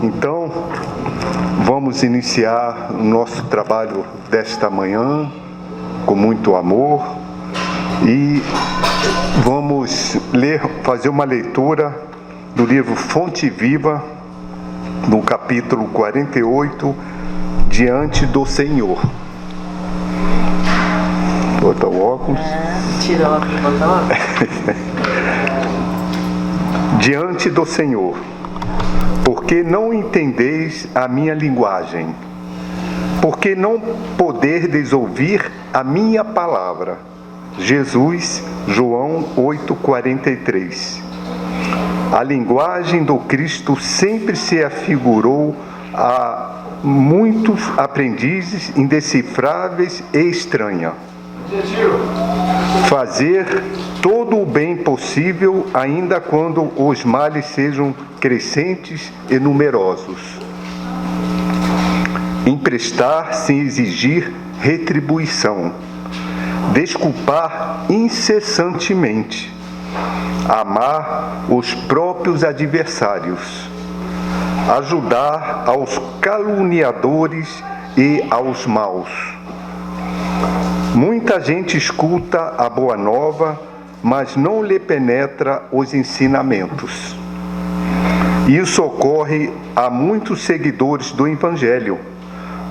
Então, vamos iniciar o nosso trabalho desta manhã com muito amor e vamos fazer uma leitura do livro Fonte Viva, no capítulo 48, Diante do Senhor. Bota o óculos. Tira o óculos, bota o óculos. Diante do Senhor, porque não entendeis a minha linguagem, porque não poderdes ouvir a minha palavra. Jesus, João 8,43. A linguagem do Cristo sempre se afigurou a muitos aprendizes indecifráveis e estranha. Fazer todo o bem possível, ainda quando os males sejam crescentes e numerosos. Emprestar sem exigir retribuição. Desculpar incessantemente. Amar os próprios adversários. Ajudar aos caluniadores e aos maus. Muita gente escuta a boa nova, mas não lhe penetra os ensinamentos. Isso ocorre a muitos seguidores do Evangelho,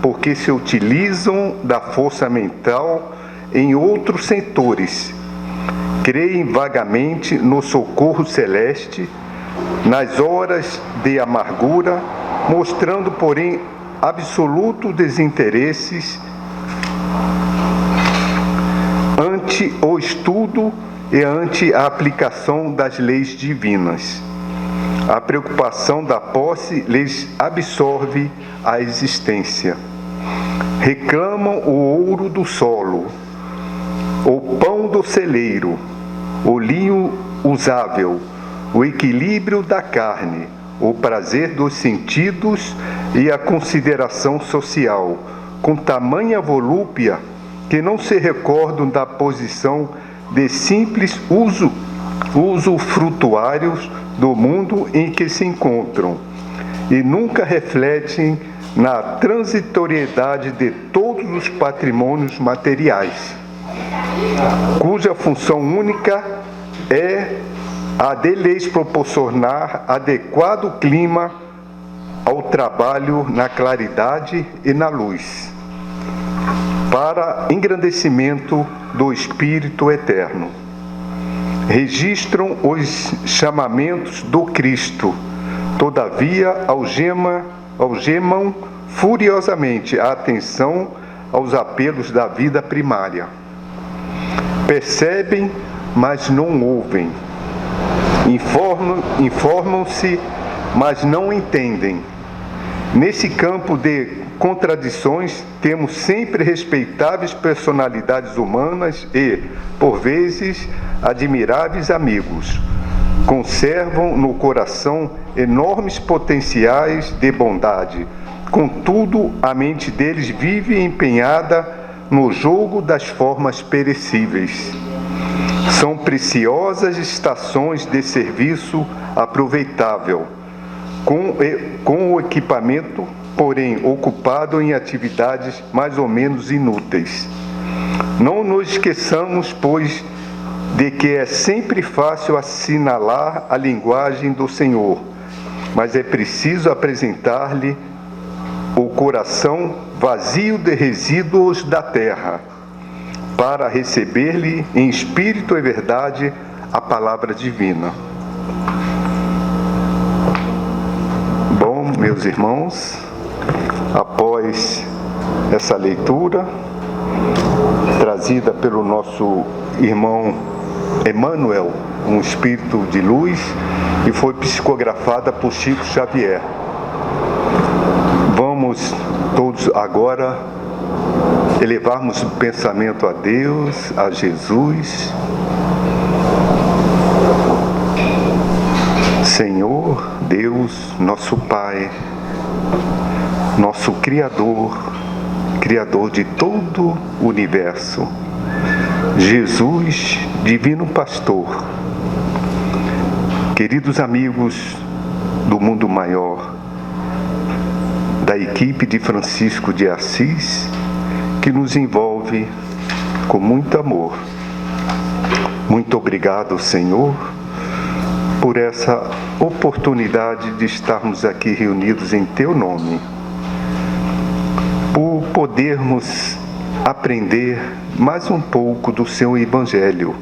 porque se utilizam da força mental em outros setores, creem vagamente no socorro celeste, nas horas de amargura, mostrando, porém, absoluto desinteresses ante o estudo e ante a aplicação das leis divinas. A preocupação da posse lhes absorve a existência. Reclamam o ouro do solo, o pão do celeiro, o linho usável, o equilíbrio da carne, o prazer dos sentidos e a consideração social, com tamanha volúpia que não se recordam da posição de simples usufrutuários do mundo em que se encontram, e nunca refletem na transitoriedade de todos os patrimônios materiais, cuja função única é a de lhes proporcionar adequado clima ao trabalho na claridade e na luz, para engrandecimento do Espírito Eterno. Registram os chamamentos do Cristo, todavia algemam furiosamente a atenção aos apelos da vida primária. Percebem, mas não ouvem. Informam-se, mas não entendem. Nesse campo de contradições, temos sempre respeitáveis personalidades humanas e, por vezes, admiráveis amigos. Conservam no coração enormes potenciais de bondade. Contudo, a mente deles vive empenhada no jogo das formas perecíveis. São preciosas estações de serviço aproveitável, com o equipamento, porém ocupado em atividades mais ou menos inúteis. Não nos esqueçamos, pois, de que é sempre fácil assinalar a linguagem do Senhor, mas é preciso apresentar-lhe o coração vazio de resíduos da terra, para receber-lhe em espírito e verdade a palavra divina. Bom, meus irmãos, após essa leitura, trazida pelo nosso irmão Emmanuel, um espírito de luz, e foi psicografada por Chico Xavier. Vamos todos agora elevarmos o pensamento a Deus, a Jesus. Senhor Deus, nosso Pai, nosso Criador, Criador de todo o universo, Jesus, Divino Pastor, queridos amigos do mundo maior, da equipe de Francisco de Assis, que nos envolve com muito amor. Muito obrigado, Senhor, por essa oportunidade de estarmos aqui reunidos em Teu nome, por podermos aprender mais um pouco do Seu Evangelho,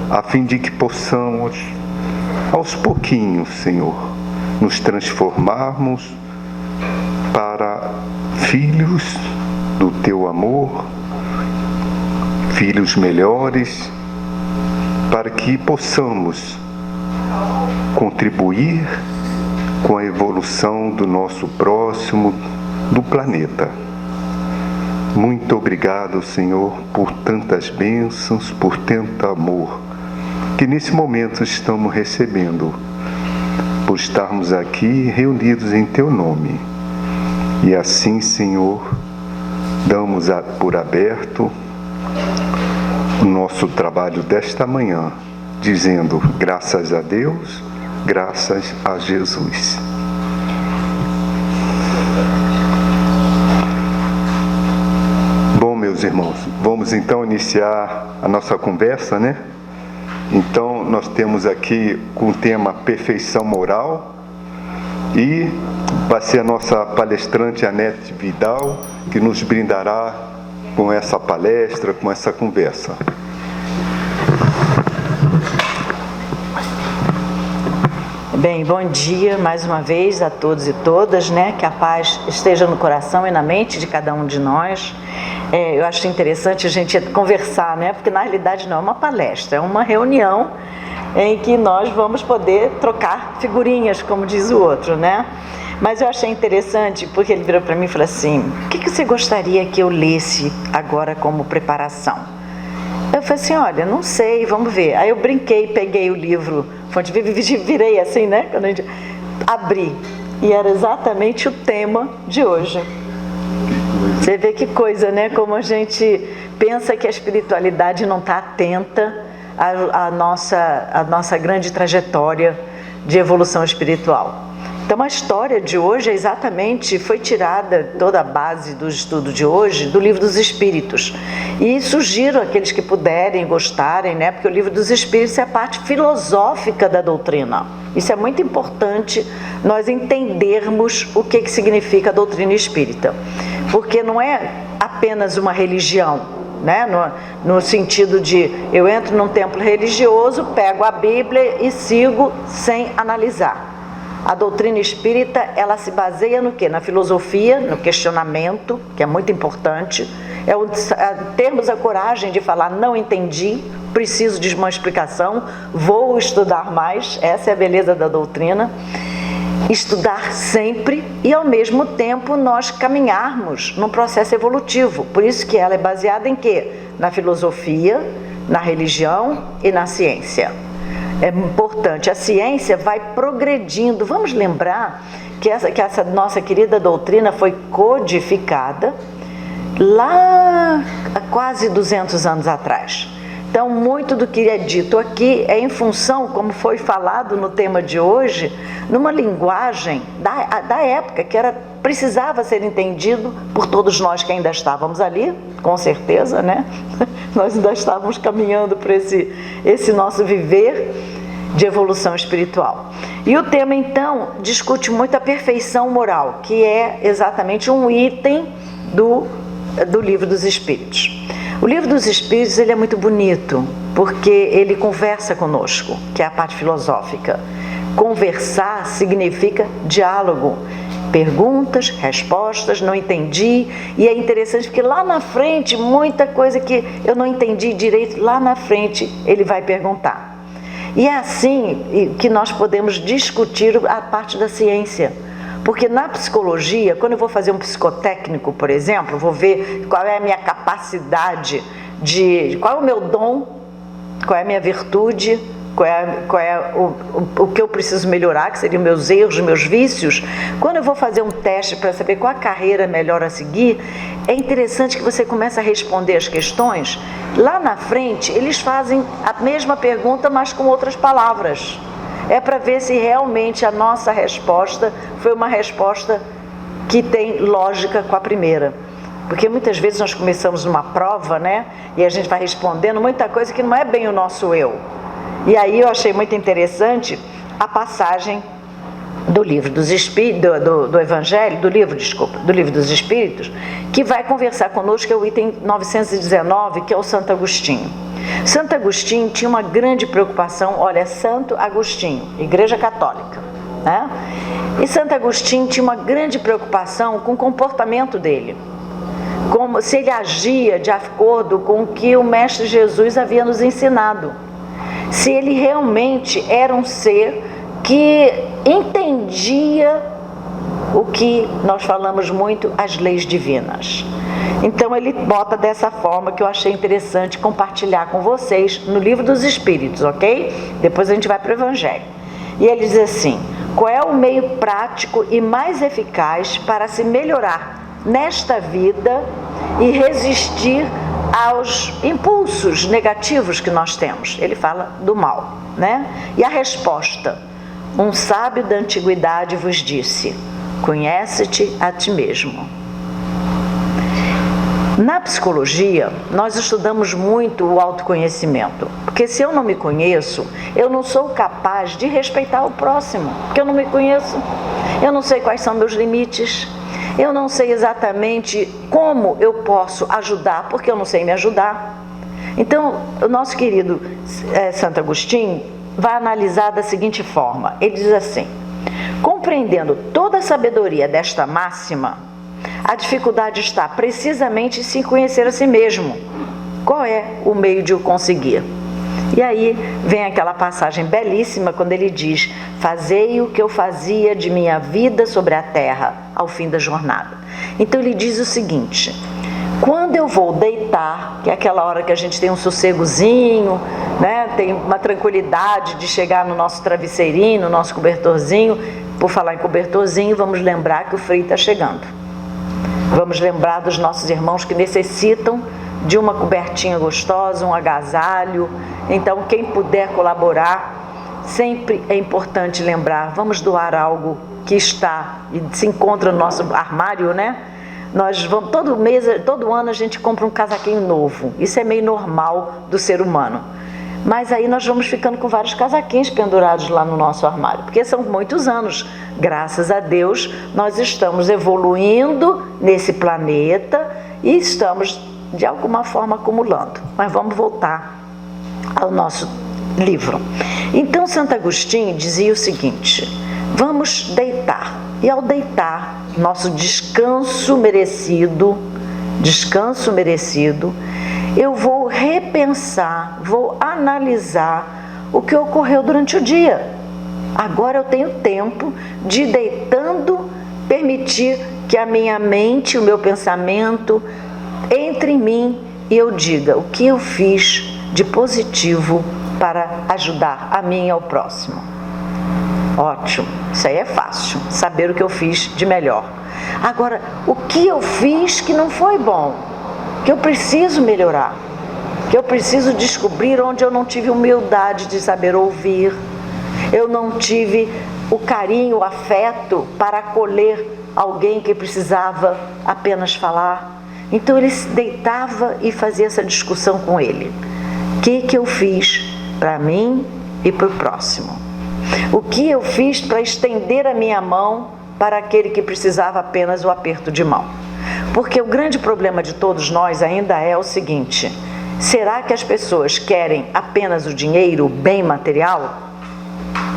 a fim de que possamos, aos pouquinhos, Senhor, nos transformarmos para filhos do Teu amor, filhos melhores, para que possamos contribuir com a evolução do nosso próximo, do planeta. Muito obrigado, Senhor, por tantas bênçãos, por tanto amor que nesse momento estamos recebendo, por estarmos aqui reunidos em Teu nome. E assim, Senhor, damos por aberto o nosso trabalho desta manhã, dizendo graças a Deus, graças a Jesus. Bom, meus irmãos, vamos então iniciar a nossa conversa, né? Então, nós temos aqui com o tema Perfeição Moral, e vai ser a nossa palestrante Anete Vidal, que nos brindará com essa palestra, com essa conversa. Bem, bom dia mais uma vez a todos e todas, né? Que a paz esteja no coração e na mente de cada um de nós. Eu acho interessante a gente conversar, né? Porque na realidade não é uma palestra, é uma reunião em que nós vamos poder trocar figurinhas, como diz o outro, né? Mas eu achei interessante porque ele virou para mim e falou assim: o que você gostaria que eu lesse agora como preparação? Eu falei assim: olha, não sei, vamos ver. Aí eu brinquei, peguei o livro, virei assim, né? Quando a gente abri, e era exatamente o tema de hoje. Você vê que coisa, né? Como a gente pensa que a espiritualidade não está atenta à nossa grande trajetória de evolução espiritual. Então a história de hoje foi tirada, toda a base do estudo de hoje, do Livro dos Espíritos. E sugiro àqueles que puderem, gostarem, né? Porque o Livro dos Espíritos é a parte filosófica da doutrina. Isso é muito importante nós entendermos o que significa a doutrina espírita. Porque não é apenas uma religião, né? No sentido de eu entro num templo religioso, pego a Bíblia e sigo sem analisar. A doutrina espírita, ela se baseia no quê? Na filosofia, no questionamento, que é muito importante. Termos a coragem de falar, não entendi, preciso de uma explicação, vou estudar mais, essa é a beleza da doutrina. Estudar sempre e, ao mesmo tempo, nós caminharmos num processo evolutivo. Por isso que ela é baseada em quê? Na filosofia, na religião e na ciência. É importante, a ciência vai progredindo. Vamos lembrar que essa nossa querida doutrina foi codificada lá há quase 200 anos atrás. Então, muito do que é dito aqui é em função, como foi falado no tema de hoje, numa linguagem da época, que precisava ser entendido por todos nós que ainda estávamos ali, com certeza, né? Nós ainda estávamos caminhando por esse nosso viver de evolução espiritual. E o tema, então, discute muito a perfeição moral, que é exatamente um item do Livro dos Espíritos. O Livro dos Espíritos, ele é muito bonito, porque ele conversa conosco, que é a parte filosófica. Conversar significa diálogo. Perguntas, respostas, não entendi. E é interessante porque lá na frente, muita coisa que eu não entendi direito, lá na frente ele vai perguntar. E é assim que nós podemos discutir a parte da ciência. Porque na psicologia, quando eu vou fazer um psicotécnico, por exemplo, vou ver qual é a minha capacidade qual é o meu dom, qual é a minha virtude, qual é o que eu preciso melhorar, que seriam meus erros, meus vícios. Quando eu vou fazer um teste para saber qual a carreira melhor a seguir, é interessante que você comece a responder as questões. Lá na frente, eles fazem a mesma pergunta, mas com outras palavras. É para ver se realmente a nossa resposta foi uma resposta que tem lógica com a primeira. Porque muitas vezes nós começamos numa prova, né? E a gente vai respondendo muita coisa que não é bem o nosso eu. E aí eu achei muito interessante a passagem do livro dos Espíritos, do Evangelho, do livro dos Espíritos, que vai conversar conosco, é o item 919, que é o Santo Agostinho. Santo Agostinho tinha uma grande preocupação, olha, Santo Agostinho, Igreja Católica, né? E Santo Agostinho tinha uma grande preocupação com o comportamento dele, como se ele agia de acordo com o que o Mestre Jesus havia nos ensinado, se ele realmente era um ser que entendia o que nós falamos muito, as leis divinas. Então ele bota dessa forma, que eu achei interessante compartilhar com vocês no Livro dos Espíritos, ok? Depois a gente vai para o Evangelho. E ele diz assim: qual é o meio prático e mais eficaz para se melhorar nesta vida e resistir aos impulsos negativos que nós temos? Ele fala do mal, né? E a resposta: um sábio da antiguidade vos disse: conhece-te a ti mesmo. Na psicologia, nós estudamos muito o autoconhecimento, porque se eu não me conheço, eu não sou capaz de respeitar o próximo, porque eu não me conheço, eu não sei quais são meus limites, eu não sei exatamente como eu posso ajudar, porque eu não sei me ajudar. Então, o nosso querido Santo Agostinho vai analisar da seguinte forma, ele diz assim: compreendendo toda a sabedoria desta máxima, a dificuldade está precisamente em se conhecer a si mesmo. Qual é o meio de o conseguir? E aí vem aquela passagem belíssima quando ele diz: fazei o que eu fazia de minha vida sobre a terra ao fim da jornada. Então ele diz o seguinte: quando eu vou deitar, que é aquela hora que a gente tem um sossegozinho, né? Tem uma tranquilidade de chegar no nosso travesseirinho, no nosso cobertorzinho. Por falar em cobertorzinho, vamos lembrar que o frio está chegando. Vamos lembrar dos nossos irmãos que necessitam de uma cobertinha gostosa, um agasalho. Então, quem puder colaborar, sempre é importante lembrar, vamos doar algo que está e se encontra no nosso armário, né? Nós vamos, todo ano a gente compra um casaquinho novo. Isso é meio normal do ser humano. Mas aí nós vamos ficando com vários casaquinhos pendurados lá no nosso armário, porque são muitos anos. Graças a Deus, nós estamos evoluindo nesse planeta e estamos, de alguma forma, acumulando. Mas vamos voltar ao nosso livro. Então, Santo Agostinho dizia o seguinte: vamos deitar. E ao deitar, nosso descanso merecido, eu vou repensar, vou analisar o que ocorreu durante o dia. Agora eu tenho tempo de, deitando, permitir que a minha mente, o meu pensamento, entre em mim e eu diga o que eu fiz de positivo para ajudar a mim e ao próximo. Ótimo, isso aí é fácil, saber o que eu fiz de melhor. Agora, o que eu fiz que não foi bom, que eu preciso melhorar, que eu preciso descobrir onde eu não tive humildade de saber ouvir, eu não tive o carinho, o afeto para acolher alguém que precisava apenas falar. Então ele se deitava e fazia essa discussão com ele. O que eu fiz para mim e para o próximo? O que eu fiz para estender a minha mão para aquele que precisava apenas o aperto de mão? Porque o grande problema de todos nós ainda é o seguinte: será que as pessoas querem apenas o dinheiro, o bem material?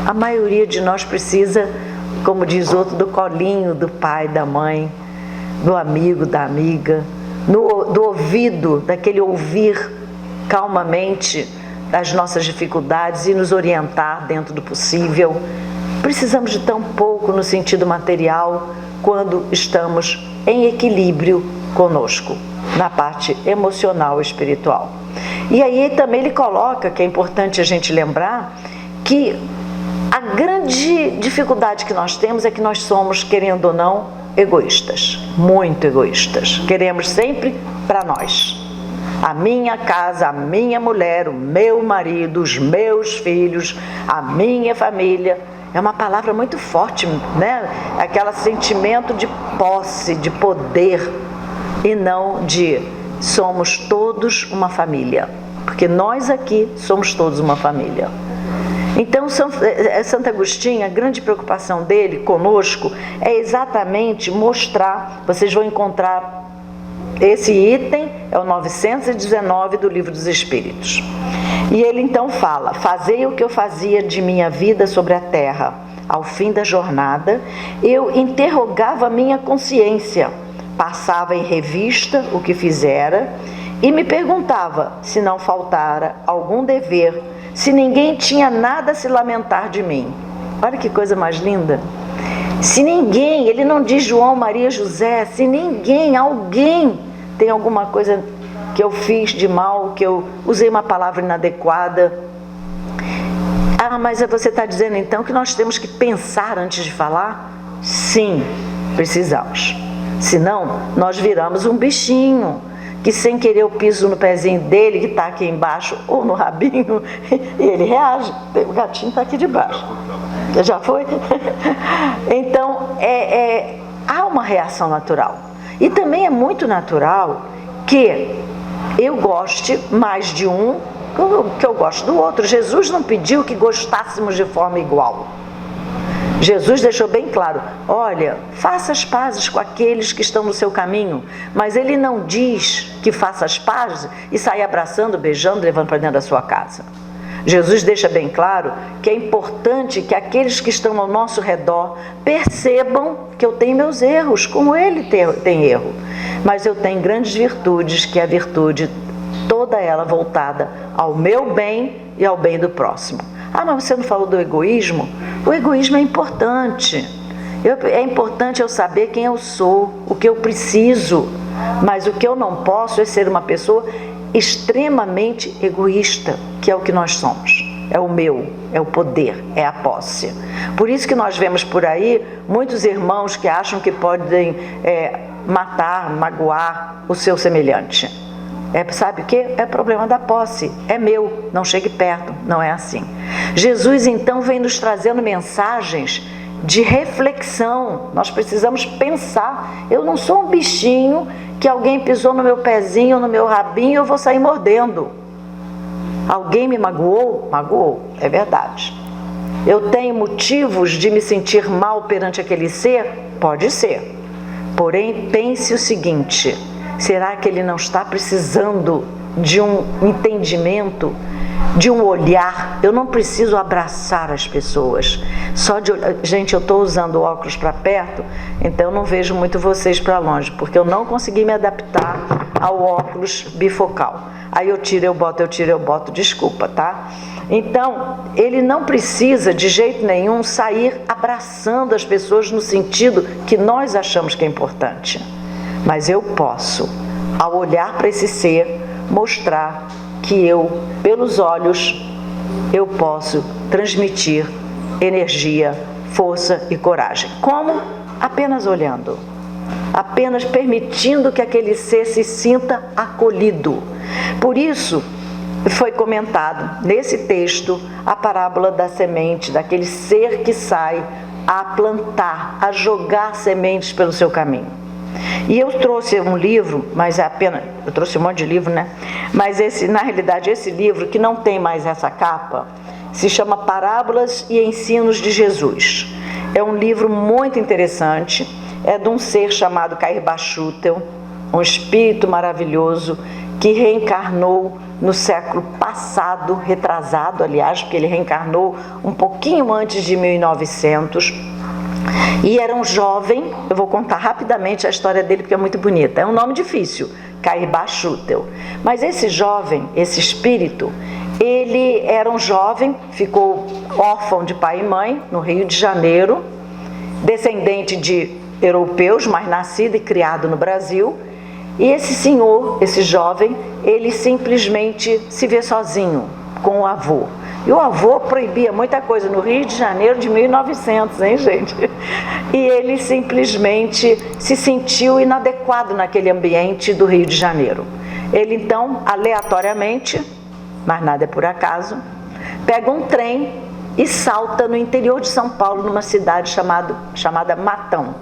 A maioria de nós precisa, como diz outro, do colinho do pai, da mãe, do amigo, da amiga, do ouvido, daquele ouvir calmamente das nossas dificuldades e nos orientar dentro do possível. Precisamos de tão pouco no sentido material quando estamos em equilíbrio conosco, na parte emocional e espiritual. E aí também ele coloca, que é importante a gente lembrar, que a grande dificuldade que nós temos é que nós somos, querendo ou não, egoístas, muito egoístas. Queremos sempre para nós. A minha casa, a minha mulher, o meu marido, os meus filhos, a minha família. é uma palavra muito forte, né? Aquele sentimento de posse, de poder, e não de somos todos uma família, porque nós aqui somos todos uma família. Então, Santo Agostinho, a grande preocupação dele conosco é exatamente mostrar, vocês vão encontrar esse item, é o 919 do Livro dos Espíritos. E ele então fala: fazei o que eu fazia de minha vida sobre a terra. Ao fim da jornada, eu interrogava a minha consciência, passava em revista o que fizera e me perguntava se não faltara algum dever, se ninguém tinha nada a se lamentar de mim. Olha que coisa mais linda. Se ninguém, ele não diz João, Maria, José, se ninguém, alguém tem alguma coisa que eu fiz de mal, que eu usei uma palavra inadequada. Ah, mas você está dizendo então que nós temos que pensar antes de falar? Sim, precisamos. Senão, nós viramos um bichinho, que sem querer eu piso no pezinho dele, que está aqui embaixo, ou no rabinho, e ele reage. O gatinho está aqui debaixo. Já foi? Então, há uma reação natural. E também é muito natural que eu goste mais de um que eu gosto do outro. Jesus não pediu que gostássemos de forma igual. Jesus deixou bem claro: olha, faça as pazes com aqueles que estão no seu caminho, mas ele não diz que faça as pazes e saia abraçando, beijando, levando para dentro da sua casa. Jesus deixa bem claro que é importante que aqueles que estão ao nosso redor percebam que eu tenho meus erros, como ele tem erro, mas eu tenho grandes virtudes, que é a virtude toda ela voltada ao meu bem e ao bem do próximo. Ah, mas você não falou do egoísmo? O egoísmo é importante. É importante eu saber quem eu sou, o que eu preciso, mas o que eu não posso é ser uma pessoa extremamente egoísta, que é o que nós somos. É o meu, é o poder, é a posse. Por isso que nós vemos por aí muitos irmãos que acham que podem matar, magoar o seu semelhante. Sabe o que? É problema da posse. É meu, não chegue perto. Não é assim. Jesus então vem nos trazendo mensagens de reflexão. Nós precisamos pensar. Eu não sou um bichinho que alguém pisou no meu pezinho, no meu rabinho, eu vou sair mordendo. Alguém me magoou? Magoou, é verdade. Eu tenho motivos de me sentir mal perante aquele ser? Pode ser. Porém, pense o seguinte: será que ele não está precisando de um entendimento, de um olhar? Eu não preciso abraçar as pessoas. Só de olhar. Gente, eu estou usando óculos para perto, então eu não vejo muito vocês para longe, porque eu não consegui me adaptar ao óculos bifocal. Aí eu tiro, eu boto, desculpa, tá? Então, ele não precisa de jeito nenhum sair abraçando as pessoas no sentido que nós achamos que é importante. Mas eu posso, ao olhar para esse ser, mostrar que eu, pelos olhos, eu posso transmitir energia, força e coragem. Como? Apenas olhando. Apenas permitindo que aquele ser se sinta acolhido. Por isso, foi comentado nesse texto a parábola da semente, daquele ser que sai a plantar, a jogar sementes pelo seu caminho. E eu trouxe um livro, mas é apenas, eu trouxe um monte de livro, né? Mas na realidade esse livro, que não tem mais essa capa, se chama Parábolas e Ensinos de Jesus. É um livro muito interessante, é de um ser chamado Cair Bachutel, um espírito maravilhoso que reencarnou no século passado, retrasado, aliás, porque ele reencarnou um pouquinho antes de 1900, e era um jovem. Eu vou contar rapidamente a história dele porque é muito bonita. É um nome difícil, Cair Bachutel. Mas esse jovem, esse espírito, ele era um jovem, ficou órfão de pai e mãe no Rio de Janeiro, descendente de europeus, mas nascido e criado no Brasil. E esse senhor, esse jovem, ele simplesmente se vê sozinho com o avô. E o avô proibia muita coisa no Rio de Janeiro de 1900, hein, gente? E ele simplesmente se sentiu inadequado naquele ambiente do Rio de Janeiro. Ele então, aleatoriamente, mas nada é por acaso, pega um trem e salta no interior de São Paulo, numa cidade chamada Matão.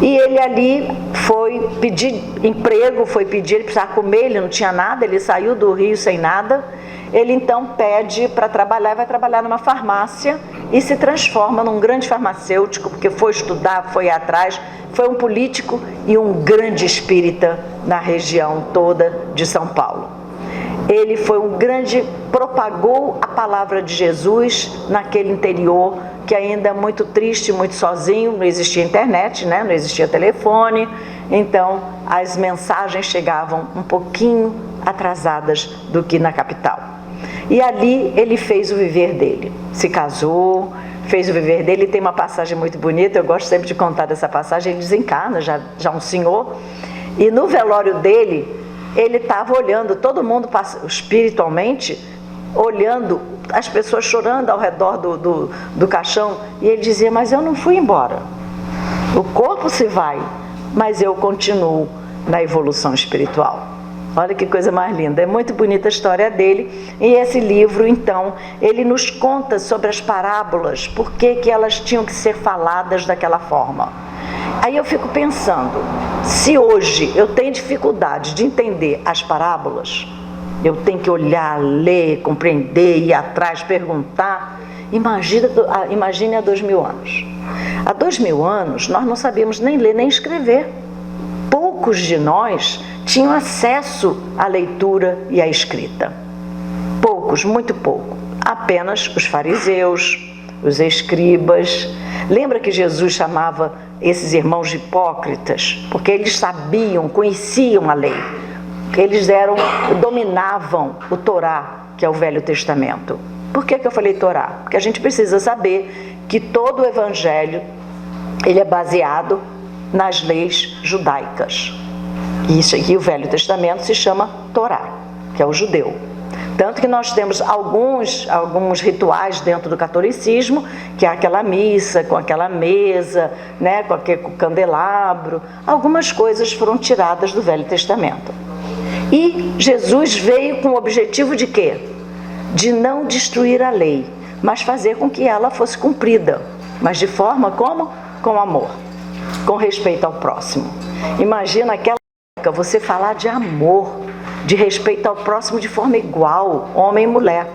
E ele ali foi pedir emprego, ele precisava comer, ele não tinha nada, ele saiu do Rio sem nada. Ele então pede para trabalhar, vai trabalhar numa farmácia e se transforma num grande farmacêutico, porque foi estudar, foi atrás, foi um político e um grande espírita na região toda de São Paulo. Ele foi um grande, propagou a palavra de Jesus naquele interior que ainda é muito triste, muito sozinho, não existia internet, né? Não existia telefone, então as mensagens chegavam um pouquinho atrasadas do que na capital. E ali ele fez o viver dele, se casou, fez o viver dele. Tem uma passagem muito bonita, eu gosto sempre de contar dessa passagem. Ele desencarna, já um senhor, e no velório dele, ele estava olhando, todo mundo espiritualmente, olhando as pessoas chorando ao redor do caixão, e ele dizia: mas eu não fui embora, o corpo se vai, mas eu continuo na evolução espiritual. Olha que coisa mais linda, é muito bonita a história dele. E esse livro, então, ele nos conta sobre as parábolas, por que elas tinham que ser faladas daquela forma. Aí eu fico pensando, se hoje eu tenho dificuldade de entender as parábolas, eu tenho que olhar, ler, compreender, ir atrás, perguntar, imagine há 2000 anos. Há 2000 anos nós não sabíamos nem ler nem escrever. Poucos de nós tinham acesso à leitura e à escrita. Poucos, muito pouco. Apenas os fariseus, os escribas. Lembra que Jesus chamava esses irmãos de hipócritas? Porque eles sabiam, conheciam a lei. Eles dominavam o Torá, que é o Velho Testamento. Por que eu falei Torá? Porque a gente precisa saber que todo o Evangelho ele é baseado nas leis judaicas. Isso aqui, o Velho Testamento, se chama Torá, que é o judeu. Tanto que nós temos alguns rituais dentro do catolicismo, que é aquela missa com aquela mesa, né, com aquele candelabro. Algumas coisas foram tiradas do Velho Testamento. E Jesus veio com o objetivo de quê? De não destruir a lei, mas fazer com que ela fosse cumprida. Mas de forma como? Com amor, com respeito ao próximo. Imagina aquela época você falar de amor, de respeito ao próximo de forma igual, homem e mulher.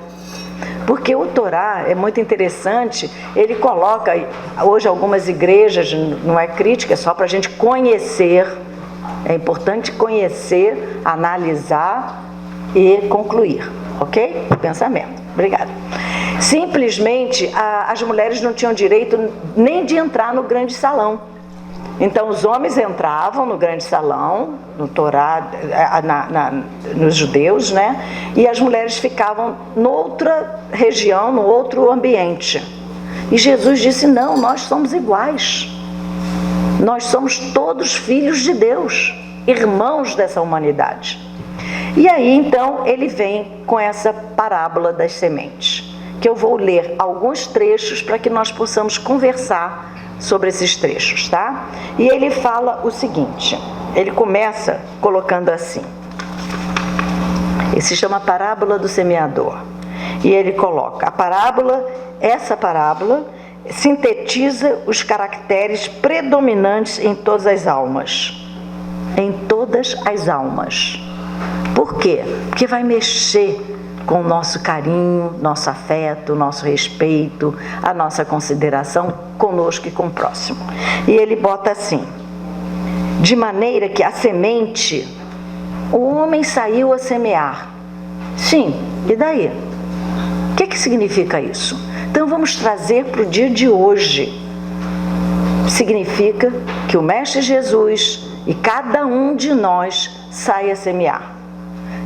Porque o Torá é muito interessante, ele coloca, hoje algumas igrejas, não é crítica, é só para a gente conhecer, é importante conhecer, analisar e concluir, ok? O pensamento. Obrigada. Simplesmente, as mulheres não tinham direito nem de entrar no grande salão. Então, os homens entravam no grande salão, no Torá, nos judeus, né? E as mulheres ficavam noutra região, no outro ambiente. E Jesus disse: não, nós somos iguais. Nós somos todos filhos de Deus, irmãos dessa humanidade. E aí, então, ele vem com essa parábola das sementes, que eu vou ler alguns trechos para que nós possamos conversar sobre esses trechos, tá? E ele fala o seguinte, ele começa colocando assim, ele se chama Parábola do Semeador, e ele coloca, essa parábola sintetiza os caracteres predominantes em todas as almas. Em todas as almas. Por quê? Porque vai mexer com o nosso carinho, nosso afeto, nosso respeito, a nossa consideração conosco e com o próximo. E ele bota assim, de maneira que a semente, o homem saiu a semear. Sim, e daí? O que significa isso? Então vamos trazer para o dia de hoje. Significa que o Mestre Jesus e cada um de nós sai a semear.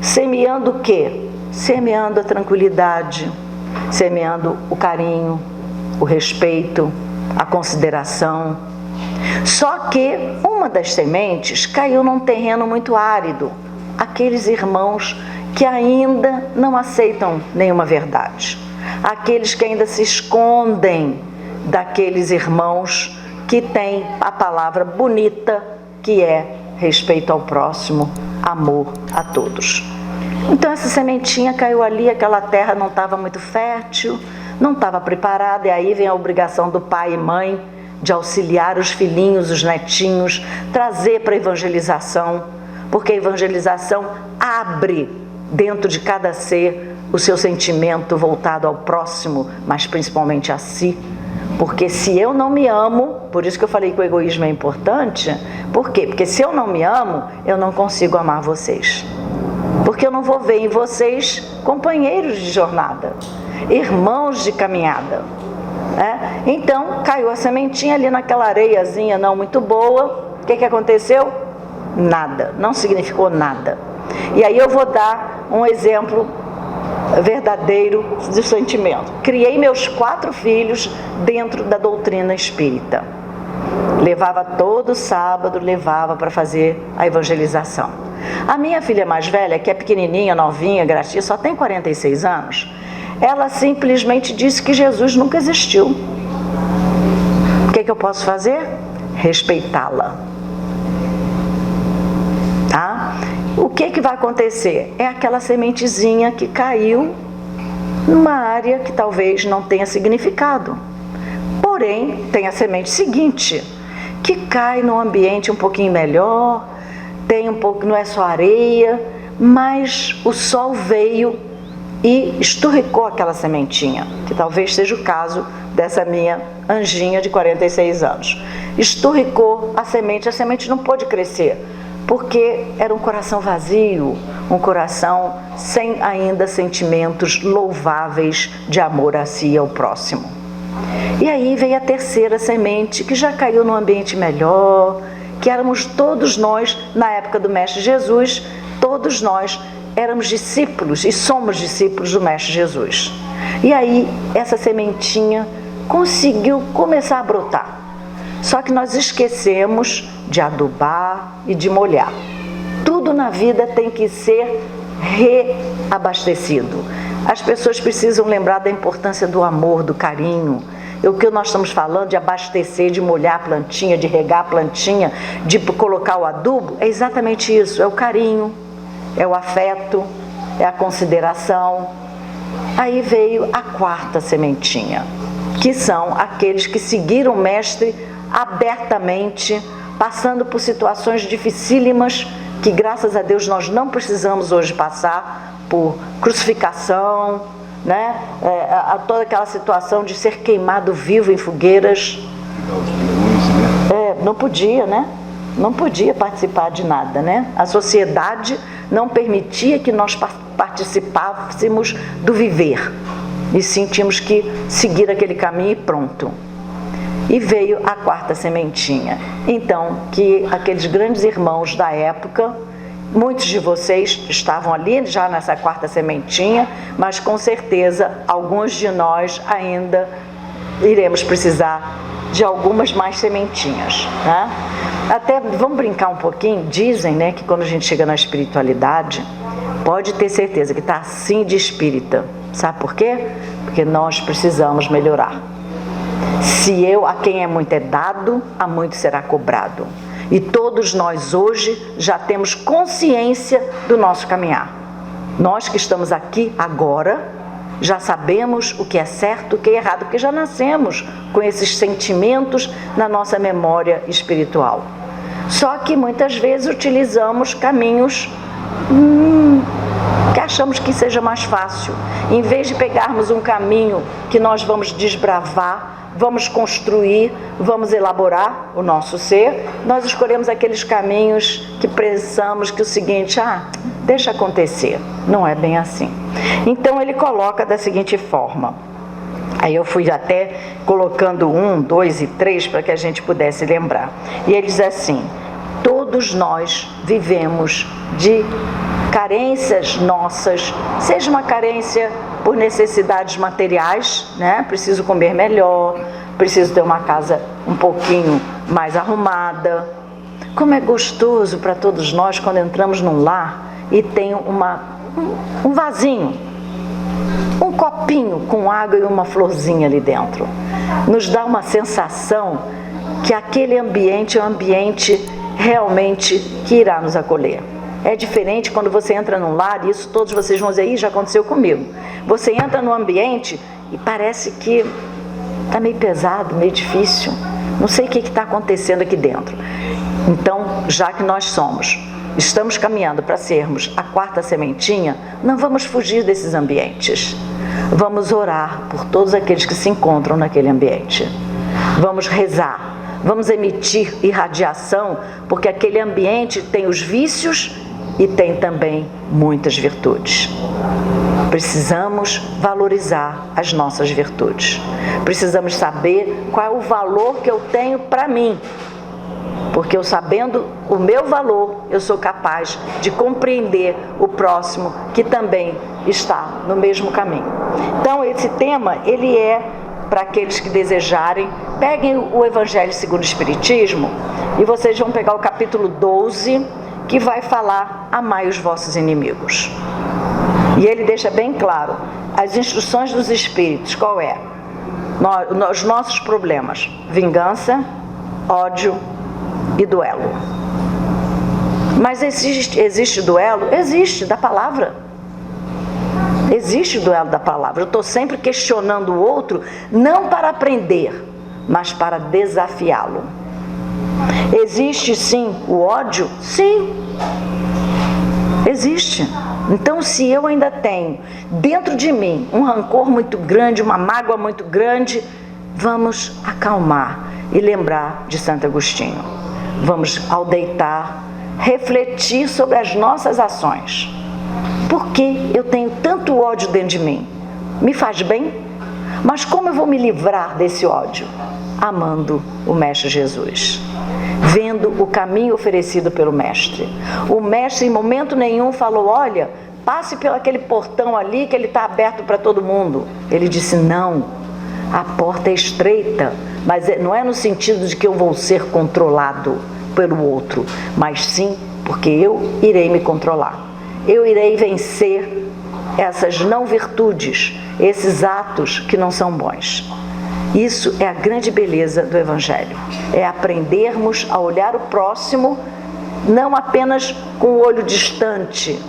Semeando o quê? Semeando a tranquilidade, semeando o carinho, o respeito, a consideração. Só que uma das sementes caiu num terreno muito árido. Aqueles irmãos que ainda não aceitam nenhuma verdade. Aqueles que ainda se escondem daqueles irmãos que têm a palavra bonita, que é respeito ao próximo, amor a todos. Então essa sementinha caiu ali, aquela terra não estava muito fértil, não estava preparada, e aí vem a obrigação do pai e mãe de auxiliar os filhinhos, os netinhos, trazer para a evangelização, porque a evangelização abre dentro de cada ser o seu sentimento voltado ao próximo, mas principalmente a si. Porque se eu não me amo, por isso que eu falei que o egoísmo é importante, por quê? Porque se eu não me amo, eu não consigo amar vocês. Porque eu não vou ver em vocês companheiros de jornada, irmãos de caminhada. Então, caiu a sementinha ali naquela areiazinha não muito boa. O que aconteceu? Nada, não significou nada. E aí eu vou dar um exemplo verdadeiro de sentimento. Criei meus 4 filhos dentro da doutrina espírita. Levava todo sábado, para fazer a evangelização. A minha filha mais velha, que é pequenininha, novinha, gratinha, só tem 46 anos, ela simplesmente disse que Jesus nunca existiu. O que eu posso fazer? Respeitá-la. Tá? O que vai acontecer? É aquela sementezinha que caiu numa área que talvez não tenha significado. Porém, tem a semente seguinte, que cai num ambiente um pouquinho melhor, tem um pouco, não é só areia, mas o sol veio e esturricou aquela sementinha, que talvez seja o caso dessa minha anjinha de 46 anos. Esturricou a semente não pôde crescer, porque era um coração vazio, um coração sem ainda sentimentos louváveis de amor a si e ao próximo. E aí veio a terceira semente, que já caiu num ambiente melhor, que éramos todos nós, na época do Mestre Jesus, todos nós éramos discípulos e somos discípulos do Mestre Jesus. E aí essa sementinha conseguiu começar a brotar. Só que nós esquecemos de adubar e de molhar. Tudo na vida tem que ser reabastecido. As pessoas precisam lembrar da importância do amor, do carinho. O que nós estamos falando de abastecer, de molhar a plantinha, de regar a plantinha, de colocar o adubo, é exatamente isso, é o carinho, é o afeto, é a consideração. Aí veio a 4ª sementinha, que são aqueles que seguiram o Mestre abertamente, passando por situações dificílimas, que graças a Deus nós não precisamos hoje passar por crucificação, né? Toda aquela situação de ser queimado vivo em fogueiras. Não podia, né? Não podia participar de nada, né? A sociedade não permitia que nós participássemos do viver, e sentimos que seguir aquele caminho e pronto. E veio a 4ª sementinha. Então, que aqueles grandes irmãos da época, muitos de vocês estavam ali já nessa 4ª sementinha, mas com certeza alguns de nós ainda iremos precisar de algumas mais sementinhas, né? Até vamos brincar um pouquinho. Dizem, né, que quando a gente chega na espiritualidade, pode ter certeza que está assim de espírita. Sabe por quê? Porque nós precisamos melhorar. A quem é muito é dado, a muito será cobrado. E todos nós hoje já temos consciência do nosso caminhar. Nós que estamos aqui agora, já sabemos o que é certo, o que é errado, porque já nascemos com esses sentimentos na nossa memória espiritual. Só que muitas vezes utilizamos caminhos que achamos que seja mais fácil. Em vez de pegarmos um caminho que nós vamos desbravar, vamos construir, vamos elaborar o nosso ser, nós escolhemos aqueles caminhos que pensamos que o seguinte, deixa acontecer. Não é bem assim. Então ele coloca da seguinte forma. Aí eu fui até colocando 1, 2 e 3 para que a gente pudesse lembrar. E ele diz assim: todos nós vivemos de carências nossas, seja uma carência por necessidades materiais, né? Preciso comer melhor, preciso ter uma casa um pouquinho mais arrumada. Como é gostoso para todos nós quando entramos num lar e tem um vasinho, um copinho com água e uma florzinha ali dentro. Nos dá uma sensação que aquele ambiente é um ambiente realmente que irá nos acolher. É diferente quando você entra num lar, e isso todos vocês vão dizer, já aconteceu comigo. Você entra num ambiente e parece que está meio pesado, meio difícil. Não sei o que está acontecendo aqui dentro. Então, já que nós estamos caminhando para sermos a quarta sementinha, não vamos fugir desses ambientes. Vamos orar por todos aqueles que se encontram naquele ambiente. Vamos rezar, vamos emitir irradiação, porque aquele ambiente tem os vícios e tem também muitas virtudes. Precisamos valorizar as nossas virtudes. Precisamos saber qual é o valor que eu tenho para mim. Porque eu sabendo o meu valor, eu sou capaz de compreender o próximo que também está no mesmo caminho. Então, esse tema, ele é para aqueles que desejarem. Peguem o Evangelho segundo o Espiritismo e vocês vão pegar o capítulo 12, que vai falar: amai os vossos inimigos. E ele deixa bem claro as instruções dos Espíritos. Qual é? Os nossos problemas: vingança, ódio e duelo. Mas existe duelo? Existe, da palavra. Existe duelo da palavra. Eu estou sempre questionando o outro, não para aprender, mas para desafiá-lo. Existe sim o ódio? Sim, existe. Então, se eu ainda tenho dentro de mim um rancor muito grande, uma mágoa muito grande, vamos acalmar e lembrar de Santo Agostinho. Vamos, ao deitar, refletir sobre as nossas ações. Por que eu tenho tanto ódio dentro de mim? Me faz bem? Mas como eu vou me livrar desse ódio? Amando o Mestre Jesus, vendo o caminho oferecido pelo Mestre. O Mestre em momento nenhum falou: olha, passe pelo aquele portão ali que ele está aberto para todo mundo. Ele disse: não, a porta é estreita, mas não é no sentido de que eu vou ser controlado pelo outro, mas sim porque eu irei me controlar. Eu irei vencer essas não virtudes, esses atos que não são bons. Isso é a grande beleza do Evangelho. É aprendermos a olhar o próximo, não apenas com o olho distante,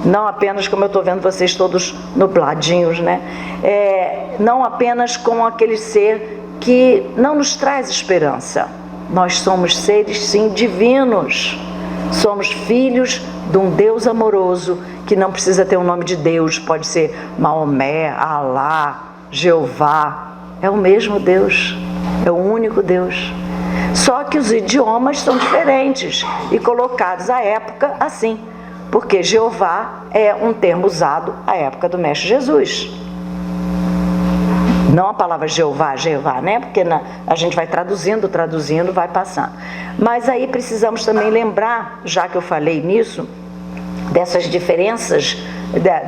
não apenas como eu estou vendo vocês todos nubladinhos, né? Não apenas com aquele ser que não nos traz esperança. Nós somos seres, sim, divinos. Somos filhos de um Deus amoroso, que não precisa ter o nome de Deus, pode ser Maomé, Alá, Jeová. É o mesmo Deus, é o único Deus. Só que os idiomas são diferentes e colocados à época assim, porque Jeová é um termo usado à época do Mestre Jesus. Não a palavra Jeová, né? Porque a gente vai traduzindo, vai passando. Mas aí precisamos também lembrar, já que eu falei nisso, dessas diferenças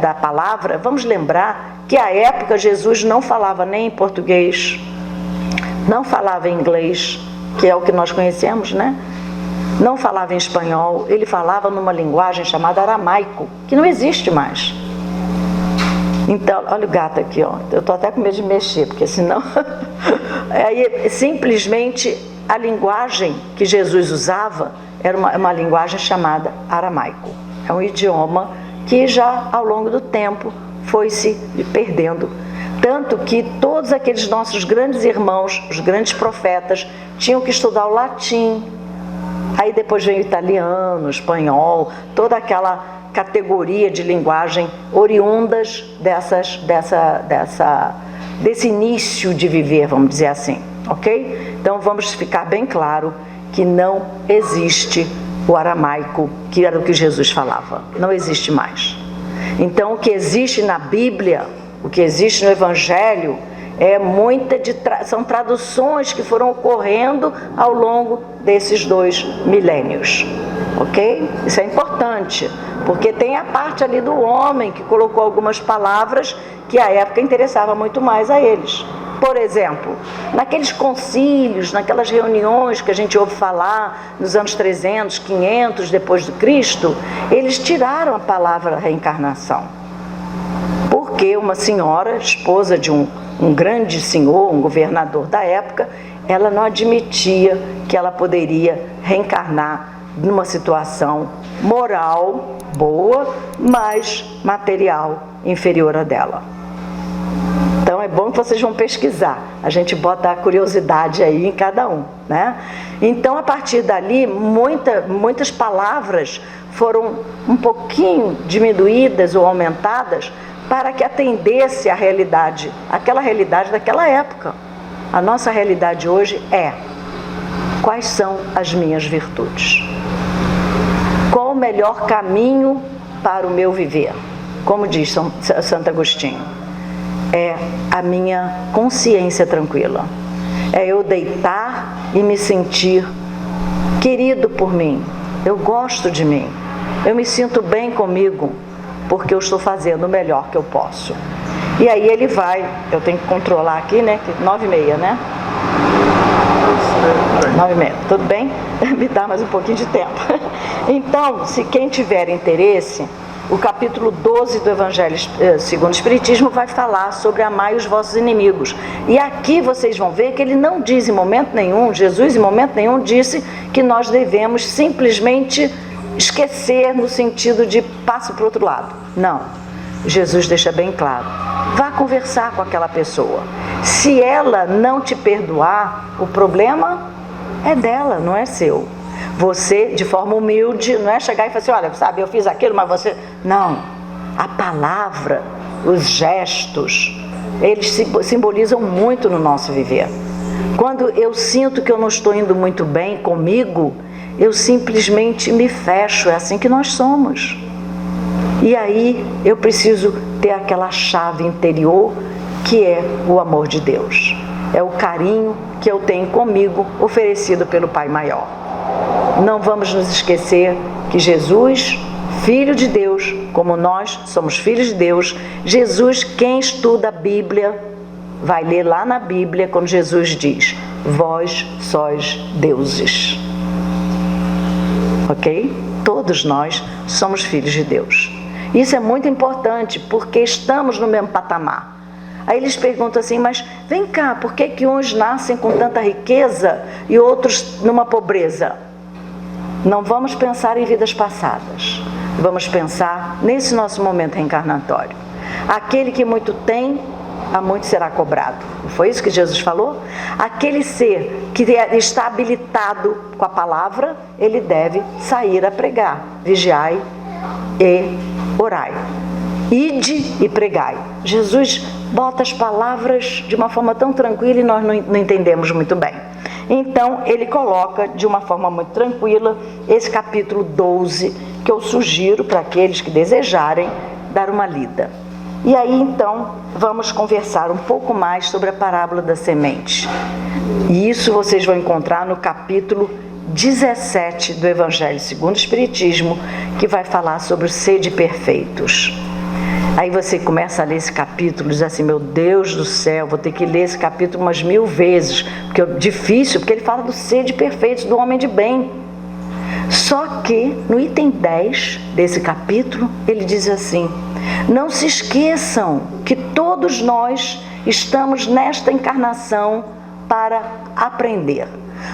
da palavra, vamos lembrar que à época Jesus não falava nem em português, não falava em inglês, que é o que nós conhecemos, né? Não falava em espanhol, ele falava numa linguagem chamada aramaico, que não existe mais. Então, olha o gato aqui, ó. Eu estou até com medo de mexer, porque senão... Aí, simplesmente, a linguagem que Jesus usava era uma linguagem chamada aramaico. É um idioma que já, ao longo do tempo, foi se perdendo. Tanto que todos aqueles nossos grandes irmãos, os grandes profetas, tinham que estudar o latim. Aí depois veio o italiano, o espanhol, toda aquela categoria de linguagem oriundas desse início de viver, vamos dizer assim, ok? Então vamos ficar bem claro que não existe o aramaico, que era o que Jesus falava, não existe mais. Então o que existe na Bíblia, o que existe no Evangelho, são traduções que foram ocorrendo ao longo desses 2 milênios, ok? Isso é importante, porque tem a parte ali do homem que colocou algumas palavras que à época interessava muito mais a eles. Por exemplo, naqueles concílios, naquelas reuniões que a gente ouve falar nos anos 300, 500 depois de Cristo, eles tiraram a palavra reencarnação, porque uma senhora, esposa de um grande senhor, um governador da época, ela não admitia que ela poderia reencarnar numa situação moral boa, mas material inferior à dela. Então é bom que vocês vão pesquisar. A gente bota a curiosidade aí em cada um, né? Então, a partir dali, muitas palavras foram um pouquinho diminuídas ou aumentadas para que atendesse à realidade, aquela realidade daquela época. A nossa realidade hoje é: quais são as minhas virtudes? Qual o melhor caminho para o meu viver? Como diz Santo Agostinho, é a minha consciência tranquila. É eu deitar e me sentir querido por mim. Eu gosto de mim. Eu me sinto bem comigo, porque eu estou fazendo o melhor que eu posso. E aí ele vai, eu tenho que controlar aqui, né? 9h30, né? 9h30, tudo bem? Me dá mais um pouquinho de tempo. Então, se quem tiver interesse, o capítulo 12 do Evangelho segundo o Espiritismo vai falar sobre amai os vossos inimigos. E aqui vocês vão ver que ele não diz em momento nenhum, Jesus em momento nenhum disse que nós devemos simplesmente esquecer no sentido de passo para o outro lado. Não. Jesus deixa bem claro. Vá conversar com aquela pessoa. Se ela não te perdoar, o problema é dela, não é seu. Você, de forma humilde, não é chegar e falar assim, olha, sabe, eu fiz aquilo, mas você... Não. A palavra, os gestos, eles simbolizam muito no nosso viver. Quando eu sinto que eu não estou indo muito bem comigo, eu simplesmente me fecho. É assim que nós somos. E aí eu preciso ter aquela chave interior que é o amor de Deus. É o carinho que eu tenho comigo, oferecido pelo Pai Maior. Não vamos nos esquecer que Jesus, Filho de Deus, como nós somos filhos de Deus, Jesus, quem estuda a Bíblia, vai ler lá na Bíblia quando Jesus diz, vós sois deuses. Ok? Todos nós somos filhos de Deus. Isso é muito importante, porque estamos no mesmo patamar. Aí eles perguntam assim, mas vem cá, por que uns nascem com tanta riqueza e outros numa pobreza? Não vamos pensar em vidas passadas. Vamos pensar nesse nosso momento reencarnatório. Aquele que muito tem, a muito será cobrado. Não foi isso que Jesus falou? Aquele ser que está habilitado com a palavra, ele deve sair a pregar. Vigiai e orai. Ide e pregai. Jesus bota as palavras de uma forma tão tranquila e nós não entendemos muito bem. Então, ele coloca de uma forma muito tranquila esse capítulo 12, que eu sugiro para aqueles que desejarem dar uma lida. E aí, então, vamos conversar um pouco mais sobre a parábola da semente. E isso vocês vão encontrar no capítulo 17 do Evangelho segundo o Espiritismo, que vai falar sobre o sede perfeitos. Aí você começa a ler esse capítulo e diz assim, meu Deus do céu, vou ter que ler esse capítulo umas 1000 vezes, porque é difícil, porque ele fala do ser de perfeitos, do homem de bem. Só que no item 10 desse capítulo, ele diz assim, não se esqueçam que todos nós estamos nesta encarnação para aprender.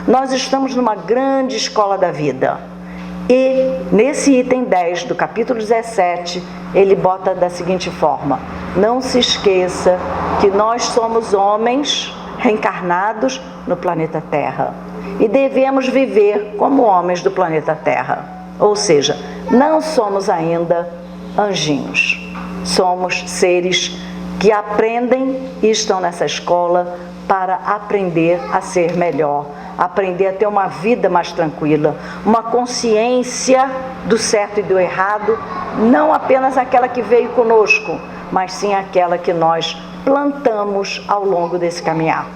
Nós estamos numa grande escola da vida. E nesse item 10 do capítulo 17, ele bota da seguinte forma, não se esqueça que nós somos homens reencarnados no planeta Terra e devemos viver como homens do planeta Terra. Ou seja, não somos ainda anjinhos, somos seres que aprendem e estão nessa escola para aprender a ser melhor, aprender a ter uma vida mais tranquila, uma consciência do certo e do errado, não apenas aquela que veio conosco, mas sim aquela que nós plantamos ao longo desse caminhar.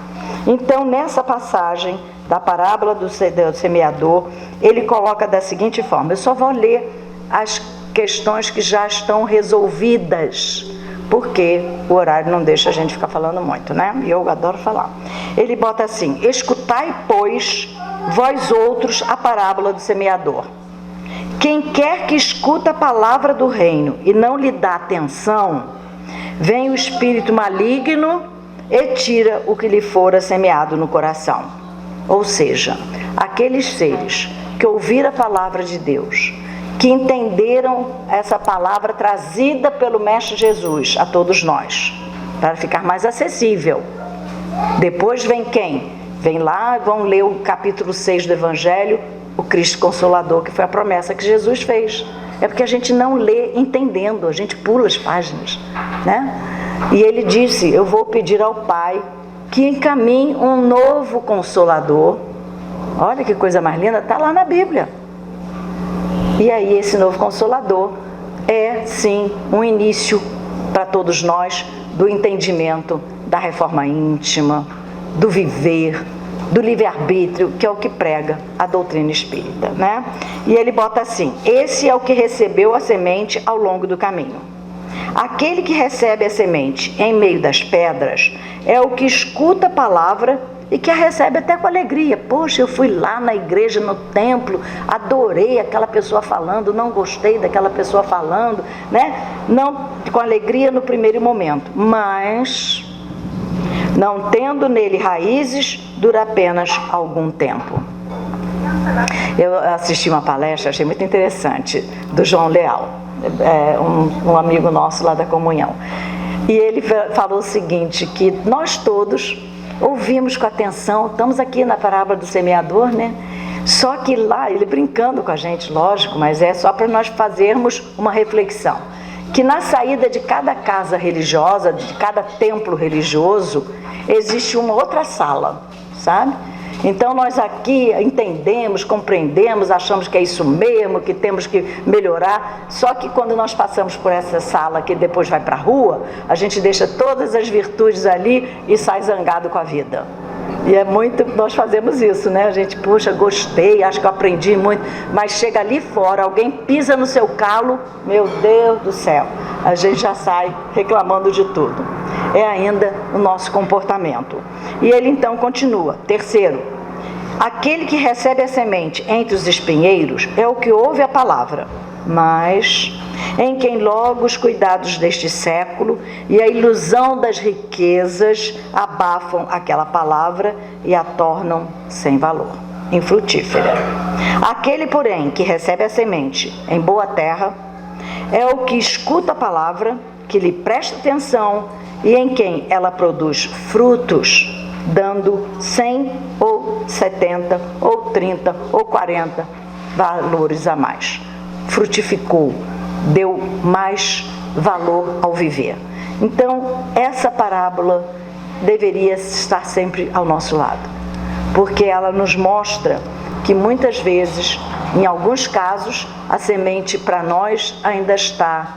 Então, nessa passagem da parábola do semeador, ele coloca da seguinte forma, eu só vou ler as questões que já estão resolvidas, porque o horário não deixa a gente ficar falando muito, né? E eu adoro falar. Ele bota assim, escutai, pois, vós outros, a parábola do semeador. Quem quer que escuta a palavra do reino e não lhe dá atenção, vem o espírito maligno e tira o que lhe fora semeado no coração. Ou seja, aqueles seres que ouviram a palavra de Deus, que entenderam essa palavra trazida pelo Mestre Jesus a todos nós, para ficar mais acessível. Depois vem quem? Vem lá, vão ler o capítulo 6 do Evangelho, o Cristo Consolador, que foi a promessa que Jesus fez. É porque a gente não lê entendendo, a gente pula as páginas, né? E ele disse, eu vou pedir ao Pai que encaminhe um novo Consolador. Olha que coisa mais linda, está lá na Bíblia. E aí esse novo Consolador é sim um início para todos nós do entendimento da reforma íntima, do viver, do livre-arbítrio, que é o que prega a doutrina espírita, né? E ele bota assim, esse é o que recebeu a semente ao longo do caminho. Aquele que recebe a semente em meio das pedras é o que escuta a palavra e que a recebe até com alegria. Poxa, eu fui lá na igreja, no templo, adorei aquela pessoa falando, não gostei daquela pessoa falando, né? Não com alegria no primeiro momento, mas não tendo nele raízes, dura apenas algum tempo. Eu assisti uma palestra, achei muito interessante, do João Leal, um amigo nosso lá da comunhão. E ele falou o seguinte, que nós todos ouvimos com atenção, estamos aqui na parábola do semeador, né? Só que lá, ele brincando com a gente, lógico, mas é só para nós fazermos uma reflexão. Que na saída de cada casa religiosa, de cada templo religioso, existe uma outra sala, sabe? Então nós aqui entendemos, compreendemos, achamos que é isso mesmo, que temos que melhorar. Só que quando nós passamos por essa sala que depois vai para a rua, a gente deixa todas as virtudes ali e sai zangado com a vida. E é muito, nós fazemos isso, né? A gente, puxa, gostei, acho que eu aprendi muito, mas chega ali fora, alguém pisa no seu calo, meu Deus do céu, a gente já sai reclamando de tudo. É ainda o nosso comportamento. E ele então continua, terceiro, aquele que recebe a semente entre os espinheiros é o que ouve a palavra, mas em quem logo os cuidados deste século e a ilusão das riquezas abafam aquela palavra e a tornam sem valor, infrutífera. Aquele, porém, que recebe a semente em boa terra é o que escuta a palavra, que lhe presta atenção e em quem ela produz frutos, dando 100 ou 70 ou 30 ou 40 valores a mais. Frutificou, deu mais valor ao viver. Então, essa parábola deveria estar sempre ao nosso lado, porque ela nos mostra que muitas vezes, em alguns casos, a semente para nós ainda está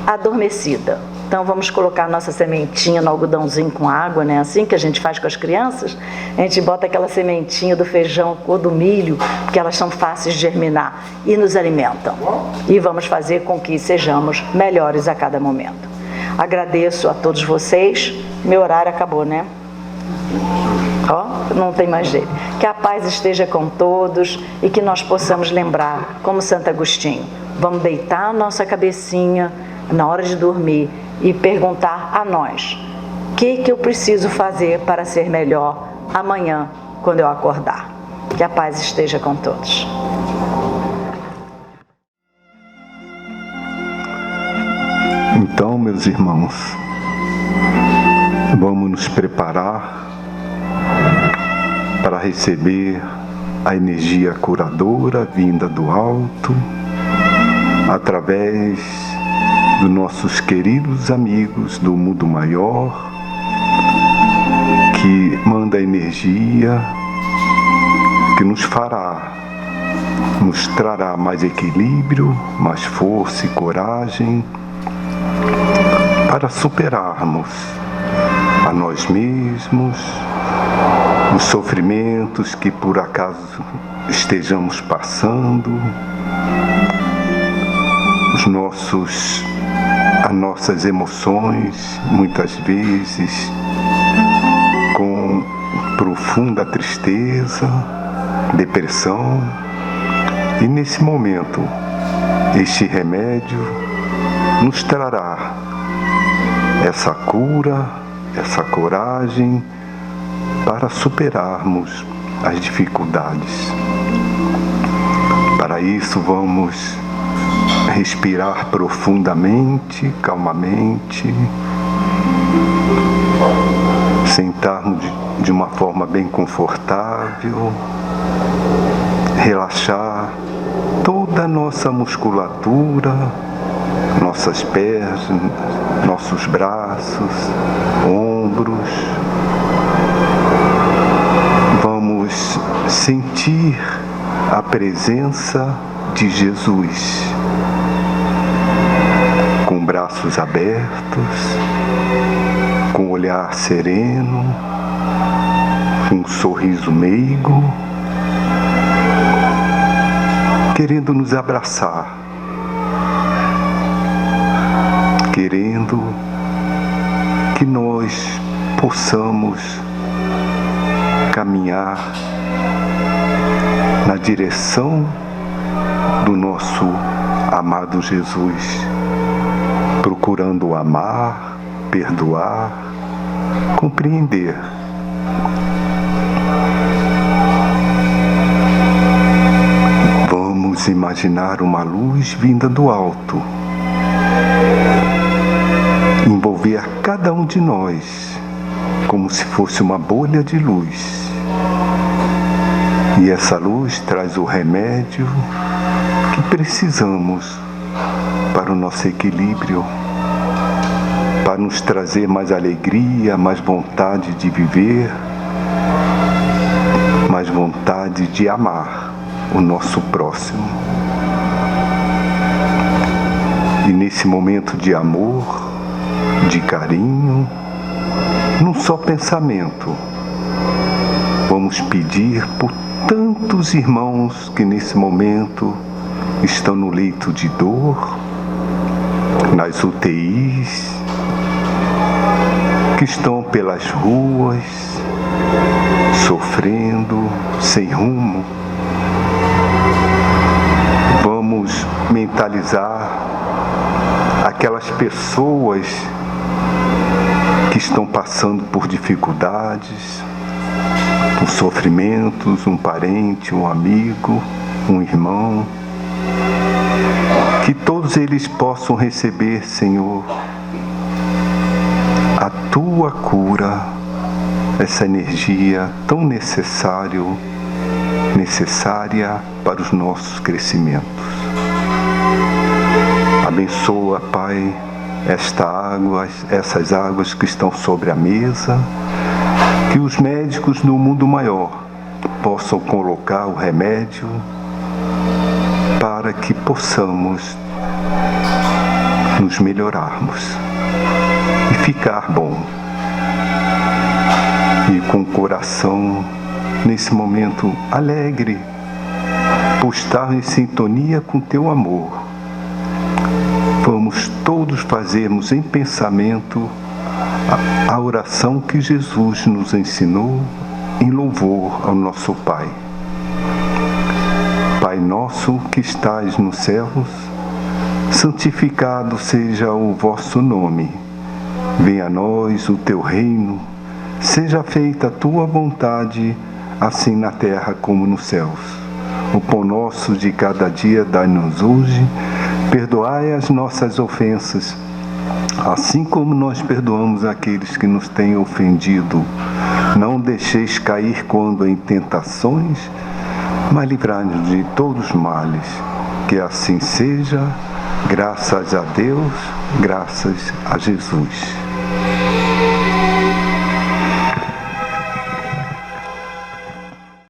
adormecida. Então vamos colocar nossa sementinha no algodãozinho com água, né? Assim que a gente faz com as crianças, a gente bota aquela sementinha do feijão ou do milho, porque elas são fáceis de germinar e nos alimentam. E vamos fazer com que sejamos melhores a cada momento. Agradeço a todos vocês. Meu horário acabou, né? Não tem mais jeito. Que a paz esteja com todos e que nós possamos lembrar, como Santo Agostinho, vamos deitar a nossa cabecinha na hora de dormir e perguntar a nós, o que eu preciso fazer para ser melhor amanhã quando eu acordar. Que a paz esteja com todos. Então, meus irmãos, vamos nos preparar para receber a energia curadora vinda do alto, através dos nossos queridos amigos do mundo maior, que manda energia que nos trará mais equilíbrio, mais força e coragem para superarmos a nós mesmos, os sofrimentos que por acaso estejamos passando, as nossas emoções, muitas vezes com profunda tristeza, depressão. E nesse momento, este remédio nos trará essa cura, essa coragem para superarmos as dificuldades. Para isso, vamos respirar profundamente, calmamente sentarmos de uma forma bem confortável, relaxar toda a nossa musculatura, nossas pernas, nossos braços, ombros. Vamos sentir a presença de Jesus, com braços abertos, com olhar sereno, um sorriso meigo, querendo nos abraçar, querendo que nós possamos caminhar na direção do nosso amado Jesus, procurando amar, perdoar, compreender. Vamos imaginar uma luz vinda do alto, envolver a cada um de nós como se fosse uma bolha de luz. E essa luz traz o remédio que precisamos para o nosso equilíbrio, para nos trazer mais alegria, mais vontade de viver, mais vontade de amar o nosso próximo. E nesse momento de amor, de carinho, num só pensamento, vamos pedir por tantos irmãos que nesse momento estão no leito de dor, nas UTIs, que estão pelas ruas, sofrendo, sem rumo. Vamos mentalizar aquelas pessoas que estão passando por dificuldades, por sofrimentos, um parente, um amigo, um irmão, que todos eles possam receber, Senhor, a Tua cura, essa energia tão necessária para os nossos crescimentos. Abençoa, Pai, essas águas que estão sobre a mesa, que os médicos no mundo maior possam colocar o remédio para que possamos nos melhorarmos e ficar bom. E com o coração, nesse momento alegre, por estar em sintonia com Teu amor, vamos todos fazermos em pensamento a oração que Jesus nos ensinou em louvor ao nosso Pai. Pai nosso que estais nos céus, santificado seja o vosso nome. Venha a nós o teu reino, seja feita a tua vontade, assim na terra como nos céus. O pão nosso de cada dia dai-nos hoje, perdoai as nossas ofensas, assim como nós perdoamos aqueles que nos têm ofendido. Não deixeis cair quando em tentações, mas livrai-nos de todos os males. Que assim seja, graças a Deus, graças a Jesus.